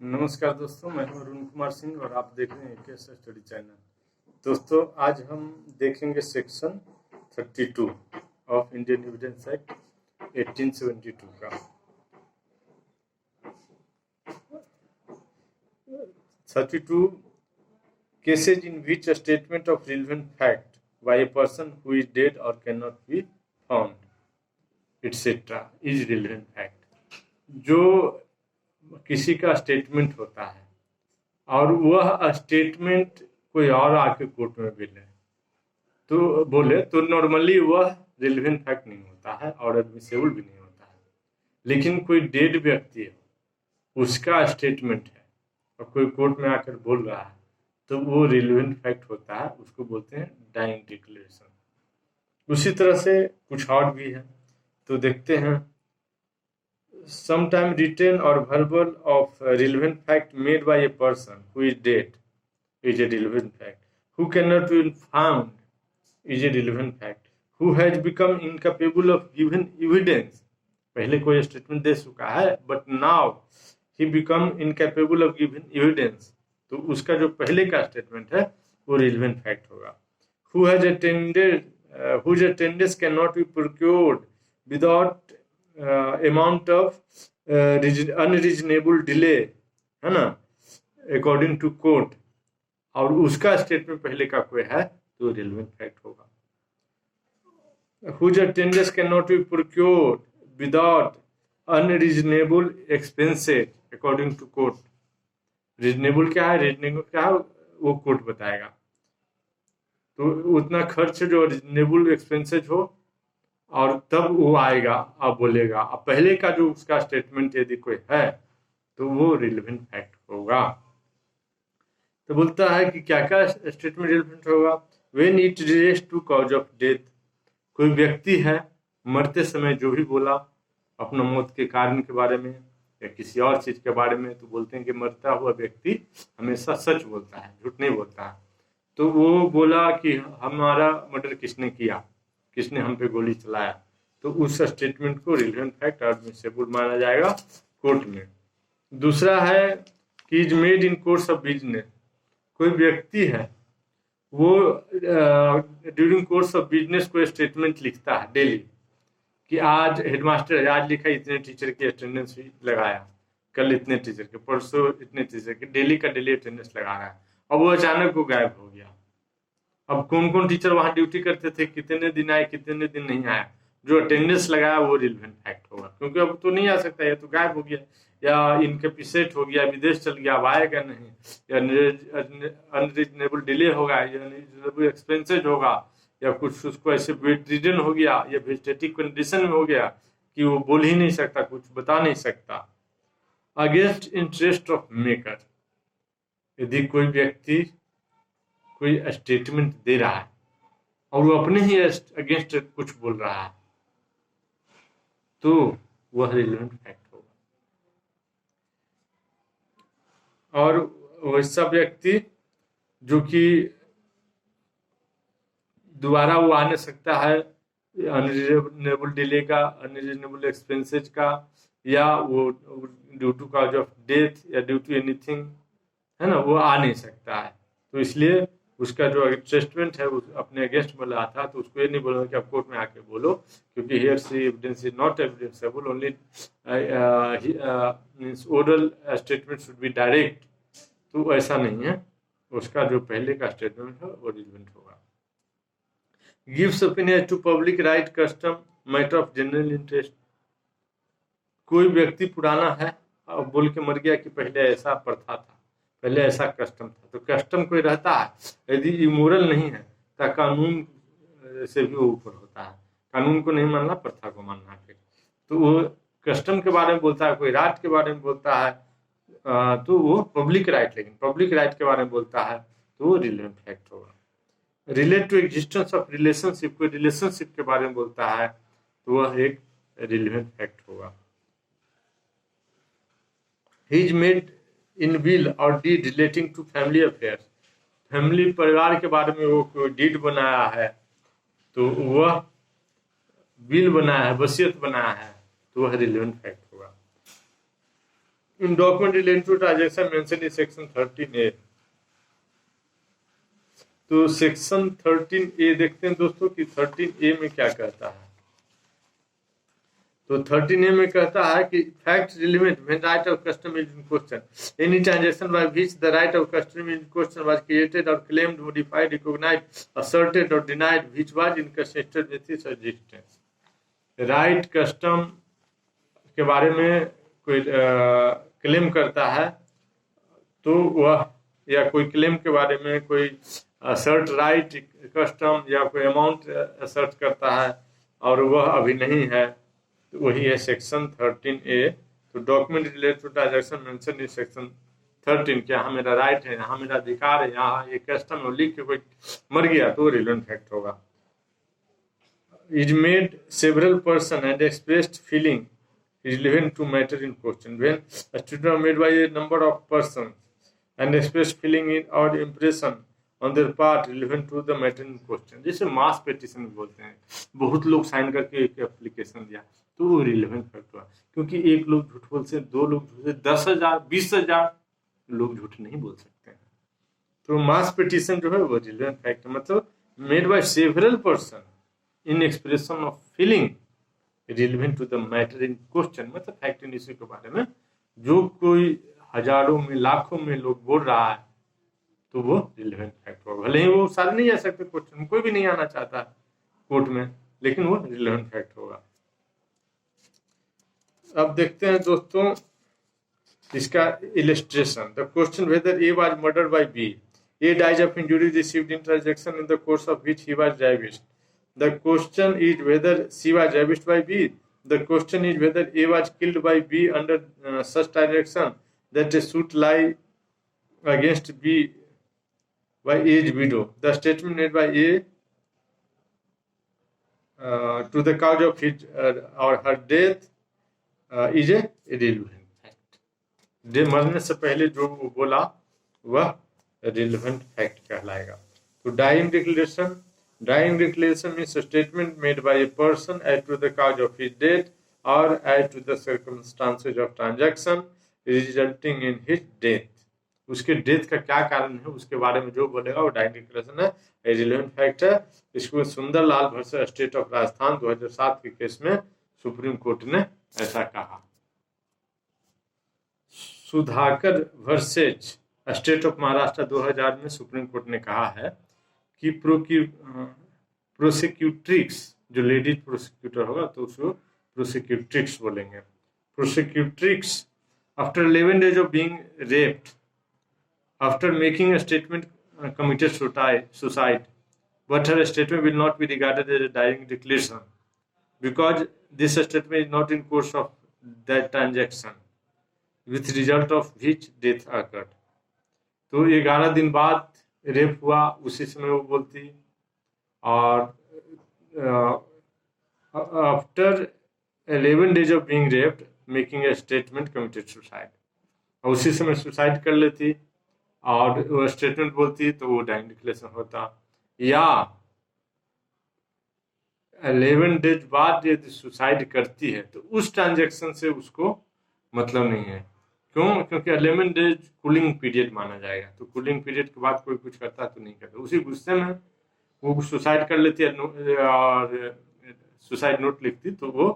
नमस्कार दोस्तों, मैं हूं अरुण कुमार सिंह और आप देख रहे हैं केस स्टडी चैनल। दोस्तों, आज हम देखेंगे section 32 of Indian evidence act 1872 का। 32 cases in which a statement of relevant fact by a person who is dead or cannot be found etc. is relevant fact। जो किसी का स्टेटमेंट होता है और वह स्टेटमेंट कोई और आके कोर्ट में बोले तो नॉर्मली वह रिलेवेंट फैक्ट नहीं होता है और एडमिसेबल भी नहीं होता है। लेकिन कोई डेड व्यक्ति है, उसका स्टेटमेंट है और कोई कोर्ट में आकर बोल रहा है तो वो रिलेवेंट फैक्ट होता है, उसको बोलते हैं डाइंग डिक्लेरेशन। उसी तरह से कुछ और भी है, तो देखते हैं। Sometime written or verbal of relevant fact made by a person who is dead is a relevant fact. Who cannot be found is a relevant fact. Who has become incapable of giving evidence. पहले कोई statement दे चुका है but now he become incapable of giving evidence, तो उसका जो पहले का statement है वो relevant fact होगा। Whose attendance cannot be procured without amount of unreasonable delay, है ना, अकॉर्डिंग टू कोर्ट, और उसका स्टेटमेंट पहले का कोई है तो रिलेवेंट फैक्ट होगा। Whose attendance cannot be procured without unreasonable expenses according to court। Reasonable क्या है, रीजनेबल क्या है वो कोर्ट बताएगा। तो उतना खर्च जो रीजनेबल एक्सपेंसेज हो और तब वो आएगा और बोलेगा। अब पहले का जो उसका स्टेटमेंट यदि कोई है तो वो रिलेवेंट फैक्ट होगा। तो बोलता है कि क्या क्या स्टेटमेंट रिलेवेंट होगा। When it relates to cause of death, कोई व्यक्ति है मरते समय जो भी बोला अपना मौत के कारण के बारे में या किसी और चीज के बारे में, तो बोलते हैं कि मरता हुआ व्यक्ति हमेशा सच बोलता है, झूठ नहीं बोलता है। तो वो बोला कि हमारा मर्डर किसने किया, किसने हम पे गोली चलाया, तो उस स्टेटमेंट को रिलेवेंट फैक्ट और एडमिसिबल माना जाएगा कोर्ट में। दूसरा है कि is made in course of business, कोई व्यक्ति है वो ड्यूरिंग कोर्स ऑफ बिजनेस कोई स्टेटमेंट लिखता है डेली कि आज हेडमास्टर आज लिखा इतने टीचर की अटेंडेंस लगाया, कल इतने टीचर के, परसों इतने टीचर के, डेली का डेली अटेंडेंस लगा रहा है। अब वो अचानक वो गायब हो गया। अब कौन कौन टीचर वहां ड्यूटी करते थे, कितने दिन आए कितने दिन नहीं आए, जो अटेंडेंस लगाया वो रिलेवेंट फैक्ट होगा, क्योंकि अब तो नहीं आ सकता, ये तो गायब हो गया या इनकेपेसिटेट हो गया, विदेश चल गया, अब आएगा नहीं, या अनरीजनेबल डिले होगा, या अनरीजनेबल एक्सपेंसेज होगा, या कुछ उसको ऐसे बेड रिडन हो गया या वेजिटेटिव कंडीशन में हो गया कि वो बोल ही नहीं सकता, कुछ बता नहीं सकता। अगेंस्ट इंटरेस्ट ऑफ मेकर, यदि कोई व्यक्ति कोई स्टेटमेंट दे रहा है और वो अपने ही अगेंस्ट कुछ बोल रहा है तो वह रिलेवेंट फैक्ट होगा। और वैसा व्यक्ति जो कि दोबारा वो आ नहीं सकता है अनरीजनेबल डिले का, अनरीजनेबल एक्सपेंसेज का, या वो due to cause of death या ड्यू टू एनीथिंग, है ना, वो आ नहीं सकता है। तो इसलिए उसका जो स्टेटमेंट है अपने अगेंस्ट में रहा था तो उसको ये नहीं बोलना कि आप कोर्ट में आके बोलो, क्योंकि hearsay evidence is not evidenceable, only means oral statement should be direct. तो ऐसा नहीं है, उसका जो पहले का स्टेटमेंट है वो रिलेवेंट होगा। Gives opinion to public right custom matter of general interest, कोई व्यक्ति पुराना है और बोल के मर गया कि पहले ऐसा प्रथा था, पहले ऐसा कस्टम था, तो कस्टम कोई रहता है, यदि इमोरल नहीं है तो कानून से भी वो ऊपर होता है, कानून को नहीं मानना, प्रथा को मानना फिर। तो वो कस्टम के बारे में बोलता है, कोई राइट के बारे में बोलता है, तो वो पब्लिक राइट, लेकिन पब्लिक राइट के बारे में बोलता है तो वो रिलेवेंट फैक्ट होगा। Relate to existence of relationship, कोई रिलेशनशिप के बारे में बोलता है तो वह एक रिलेवेंट फैक्ट होगा। He is made in will और deed relating to family affairs, family परिवार के बारे में वो कोई डीड बनाया है तो वह विल बनाया है, वसीयत बनाया है, तो वह रिलेवेंट फैक्ट होगा। In document related to transaction mention in section 13A। तो सेक्शन 13A देखते हैं दोस्तों कि 13A में क्या कहता है। तो 13A में कहता है कि fact relevant when right of custom is in question, any transaction by which the right of custom is in question was created और क्लेम्ड, मॉडिफाइड, रिकॉग्नाइज्ड, असर्टेड और denied which was inconsistent with its existence. Right custom के बारे में कोई claim करता है तो वह, या कोई क्लेम के बारे में कोई असर्ट राइट कस्टम या कोई अमाउंट असर्ट करता है और वह अभी नहीं है, तो वही है सेक्शन 13A। तो document related to transaction mention in section 13 कि यहाँ मेरा राइट है, यहाँ मेरा अधिकार है, यहाँ ये कस्टम है, लिख के कोई मर गया तो रिलेवेंट फैक्ट होगा। Is made several person and expressed feeling is relevant to matter in question. When a statement are made by a number of persons and express feeling in or impression on their part relevant to the matter in question, जिसे मास petition बोलते हैं, बहुत लोग sign करके एक application दिया तो वो रिलेवेंट फैक्ट हुआ, क्योंकि एक लोग झूठ बोल से, दो लोग झूठ से, 10,000 20,000 लोग झूठ नहीं बोल सकते हैं। तो मास पेटिशन जो है वो रिलेवेंट फैक्ट, मतलब made by several person in expression of feeling relevant to the matter in question, मतलब फैक्ट इन इश्यू के बारे में जो कोई हजारों में लाखों में लोग बोल रहा है तो वो रिलेवेंट फैक्ट होगा। भले ही वो सारे नहीं आ सकते क्वेश्चन में, कोई भी नहीं आना चाहता कोर्ट में, लेकिन वो रिलेवेंट फैक्ट होगा। अब देखते हैं दोस्तों इसका illustration. The question whether A was murdered by B, A dies of injury received in transaction in the course of which he was ravished. The question is whether C was ravished by B. The question is whether A was killed by B under such transaction that a suit lie against B by A's widow. The statement made by A to the cause of his or her death is a relevant fact. मरने से पहले जो बोला वह relevant fact कहलाएगा। तो dying declaration, dying declaration means a statement made by a person as to the cause of his death or as to the circumstances of transaction resulting in his death. उसके death का क्या कारण है उसके बारे में जो बोलेगा वो डाइंग डिक्लेरेशन है, रिलेवेंट फैक्ट है। इसको Sundarlal versus state of Rajasthan 2007 के केस में सुप्रीम कोर्ट ने ऐसा कहा। Sudhakar versus state of Maharashtra 2000 में सुप्रीम कोर्ट ने कहा है कि प्रोसिक्यूट्रिक्स, जो लेडीज प्रोसिक्यूटर होगा तो उसको प्रोसिक्यूट्रिक्स बोलेंगे। प्रोसिक्यूट्रिक्स after 11 days of being raped, after making a statement committed suicide, but her statement will not be regarded as a dying declaration because this statement is not in course of that transaction with result of which death occurred. तो 11 दिन बाद rape हुआ उसी समय वो बोलती, और after 11 days of being raped making a statement committed suicide, और उसी समय सुसाइड कर लेती और वो स्टेटमेंट बोलती तो वो डाइंग डिक्लेरेशन होता। या 11 days बाद यदि सुसाइड करती है तो उस ट्रांजैक्शन से उसको मतलब नहीं है। क्यों? क्योंकि 11 days कूलिंग पीरियड माना जाएगा, तो कूलिंग पीरियड के बाद कोई कुछ करता तो नहीं करता, उसी गुस्से में वो सुसाइड कर लेती है और सुसाइड नोट लिखती तो वो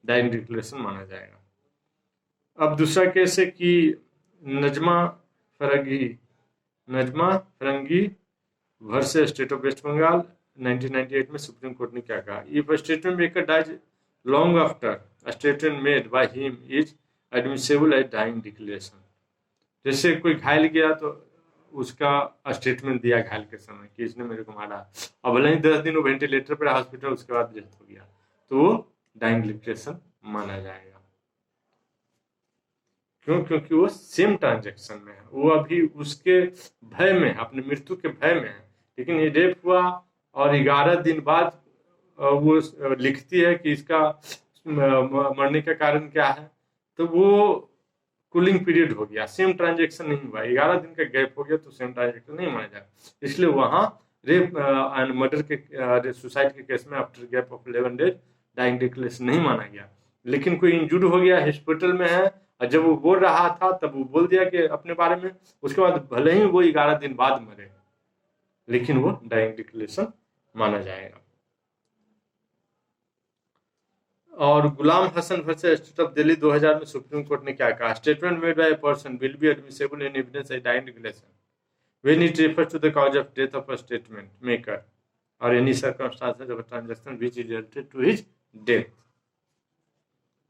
डाइंग डिक्लेरेशन माना जाएगा। अब दूसरा केस है कि Najma Farangi versus state of West Bengal 1998 में सुप्रीम कोर्ट ने क्या कहा। If statement maker dies long after a statement made by him is admissible as dying declaration। जैसे कोई घायल गया तो उसका स्टेटमेंट दिया घायल के समय कि इसने मेरे को मारा, और भले ही 10 दिन वो वेंटिलेटर पर हॉस्पिटल, उसके बाद डेथ हो गया, तो वो डाइंग डिक्लेरेशन माना जाएगा। क्यों? क्योंकि वो सेम ट्रांजैक्शन में है, वो अभी उसके भय में, अपने मृत्यु के भय में है, लेकिन ये रेप हुआ और 11 दिन बाद वो लिखती है कि इसका मरने का कारण क्या है, तो वो कूलिंग पीरियड हो गया, सेम ट्रांजैक्शन नहीं हुआ, 11 दिन का गैप हो गया तो सेम ट्रांजैक्शन नहीं माना जाएगा। इसलिए वहां रेप एंड मर्डर के सुसाइड के केस में after gap of 11 days dying declaration नहीं माना गया। लेकिन कोई इंजूर्ड हो गया, हॉस्पिटल में है और जब वो बोल रहा था तब वो बोल दिया कि अपने बारे में, उसके बाद भले ही वो 11 दिन बाद मरे, लेकिन वो डाइंग डिक्लेरेशन माना जाएगा। और Ghulam Hasan versus state of Delhi 2000 में सुप्रीम कोर्ट ने क्या कहा? Statement made by a person will be admissible in evidence as dying declaration when it refers to the cause of death of a statement maker or any circumstances of a transaction which is related to his death.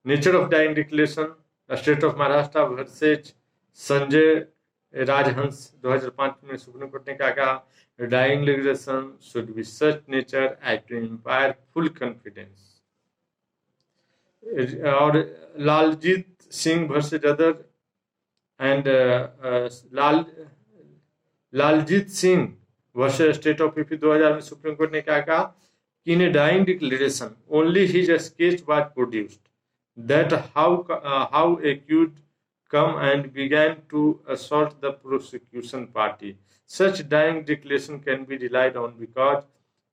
Nature of dying declaration, the state of Maharashtra versus Sanjay Rajhans 2005 में supreme court ने क्या कहा? Dying declaration should be such nature as to inspire full confidence. और Laljit Singh versus other and Laljit Singh versus state of UP 2000 में supreme court ने क्या कहा? In a dying declaration only his sketch was produced that how accused come and began to assault the prosecution party. Such dying declaration can be relied on because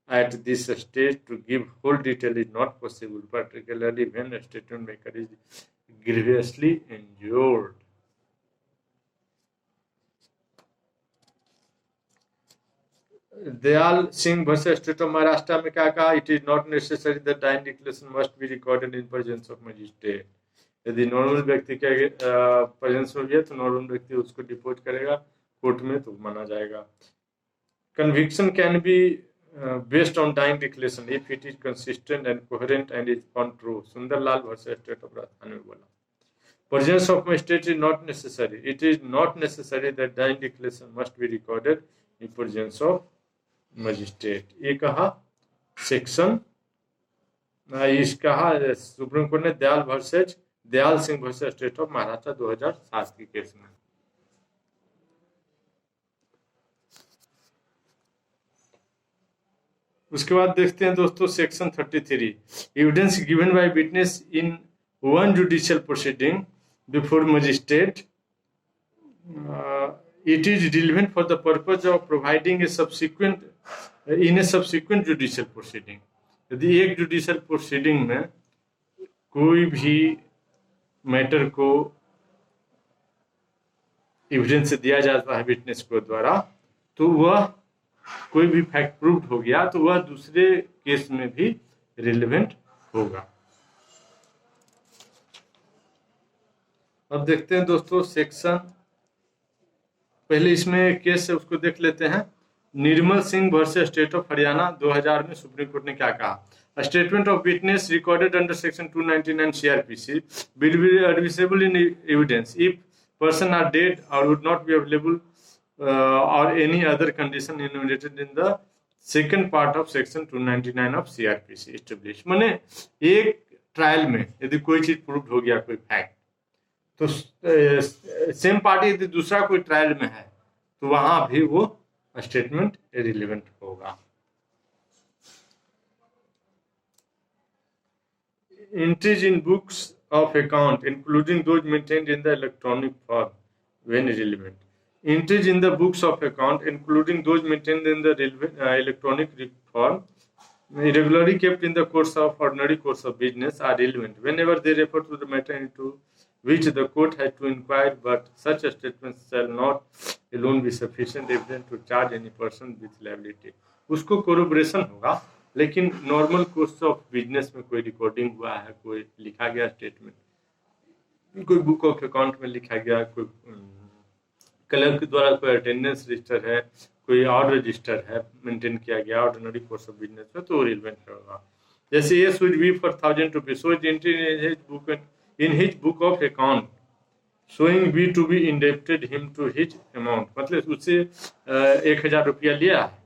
at this stage to give whole detail is not possible, particularly when a statement maker is grievously injured. Dayal Singh versus state of Maharashtra में क्या कहा? It is not necessary that dying declaration must be recorded in presence of magistrate. यदि normal व्यक्ति के presence में भी है तो नॉर्मल व्यक्ति उसको डिपोज करेगा कोर्ट में तो माना जाएगा। Conviction can be based on dying declaration if it is consistent and coherent and is found true. Sundarlal versus state of Rajasthan में बोला presence of magistrate is not necessary, it is not necessary that dying declaration must be recorded in presence of magistrate. ये कहा section, इस कहा supreme court ने Dayal Singh versus state of Maharashtra 2007 के case में। उसके बाद देखते हैं दोस्तों section 33 evidence given by witness in one judicial proceeding before magistrate it is relevant for the purpose of providing A subsequent judicial proceeding. यदि एक जुडिशियल प्रोसीडिंग में कोई भी मैटर को एविडेंस दिया जाता है विटनेस को द्वारा, तो वह कोई भी फैक्ट प्रूव्ड हो गया तो वह दूसरे केस में भी रिलेवेंट होगा। अब देखते हैं दोस्तों सेक्शन, पहले इसमें केस है उसको देख लेते हैं। Nirmal Singh versus state of Haryana 2000 में सुप्रीम कोर्ट ने क्या कहा? A statement of witness recorded under section 299 CRPC will be admissible in evidence if person are dead or would not be available or any other condition enumerated in the second part of section 299 of CRPC established। माने एक trial में यदि कोई चीज prove हो गया, कोई fact, तो सेम पार्टी यदि दूसरा कोई ट्रायल में है तो वहां भी वो स्टेटमेंट रिलेवेंट होगा। Entries in books of account, including those maintained in the electronic form, when relevant. Entries in the books of account, including those maintained in the electronic form, regularly kept in the course of ordinary course of business, are relevant whenever they refer to the matter into which the court has to inquire, but such statements shall not alone be sufficient evidence to charge any person with liability। उसको corroboration होगा, लेकिन normal course of business में कोई recording हुआ है, कोई लिखा गया स्टेटमेंट, कोई बुक ऑफ अकाउंट में लिखा गया, कोई क्लर्क के द्वारा कोई अटेंडेंस रजिस्टर है, कोई और रजिस्टर है मेंटेन किया गया ऑर्डिनरी कोर्स ऑफ बिजनेस में, तो रिलेवेंट होगा। जैसे ये should be for 1000 rupees so entry in his book of account showing be to be indebted him to his amount, मतलब उससे 1000 रुपया लिया है,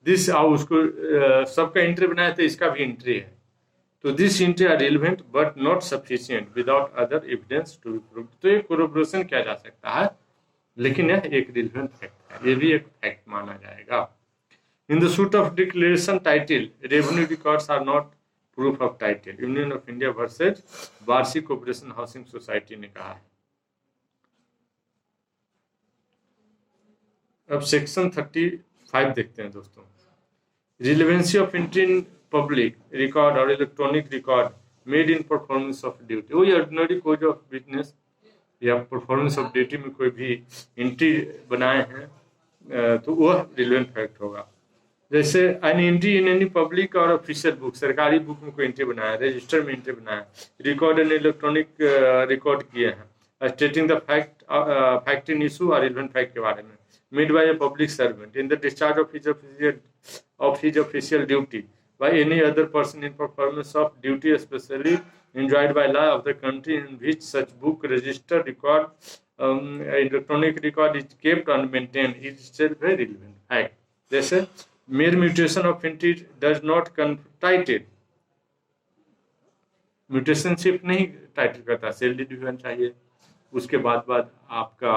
दिस उसको सबका एंट्री बनाया तो इसका भी एंट्री है, तो this entry are relevant but not sufficient without other evidence to be proved. तो ये कोरोबोरेशन किया जा सकता है, लेकिन यह एक रिलेवेंट फैक्ट है, ये भी एक फैक्ट माना जाएगा। In the suit of declaration title revenue records are not proof of title, union of India versus वार्षिक कोऑपरेशन हाउसिंग सोसाइटी ने कहा है। अब सेक्शन 35 देखते हैं दोस्तों। Relevancy of entry in public record और electronic record made in performance of duty. वही ऑर्डिनरी कोर्स ऑफ बिजनेस या परफॉर्मेंस ऑफ ड्यूटी में कोई भी एंट्री बनाए हैं तो वह रिलेवेंट फैक्ट होगा। जैसे an entry in any public और ऑफिशियल बुक, सरकारी बुक में कोई एंट्री बनाया, रजिस्टर में एंट्री बनाया, रिकॉर्ड एंड इलेक्ट्रॉनिक रिकॉर्ड किए हैं, stating the fact in issue और रिलेवेंट फैक्ट के बारे में, made by a public servant in the discharge of his official duty by any other person in performance of duty especially enjoined by law of the country in which such book, register, record, electronic record is kept and maintained is itself a relevant fact. जैसे mere mutation of entry does not title, mutation सिर्फ नहीं title करता, cell division चाहिए, उसके बाद आपका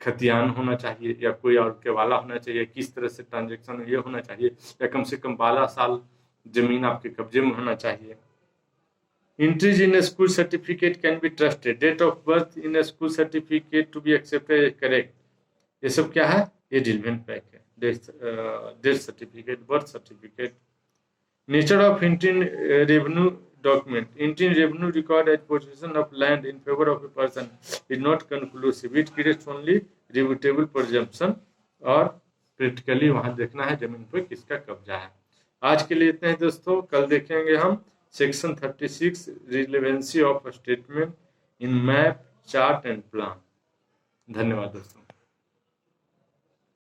खतियान होना चाहिए या कोई और के वाला होना चाहिए, किस तरह से ट्रांजेक्शन ये होना चाहिए, या कम से कम 12 साल जमीन आपके कब्जे में होना चाहिए। Entries in a school certificate can be trusted. Date of birth in a school certificate to be accepted as correct. ये सब क्या है? ये relevant fact है। Death certificate, birth certificate. Nature of entry in revenue document. Entry in revenue record as possession of land in favor of a person is not conclusive. It creates only rebuttable presumption और practically वहां देखना है जमीन पर किसका कब्जा है। आज के लिए इतने ही दोस्तों, कल देखेंगे हम section 36 relevancy of statement in map, chart and plan. धन्यवाद दोस्तों।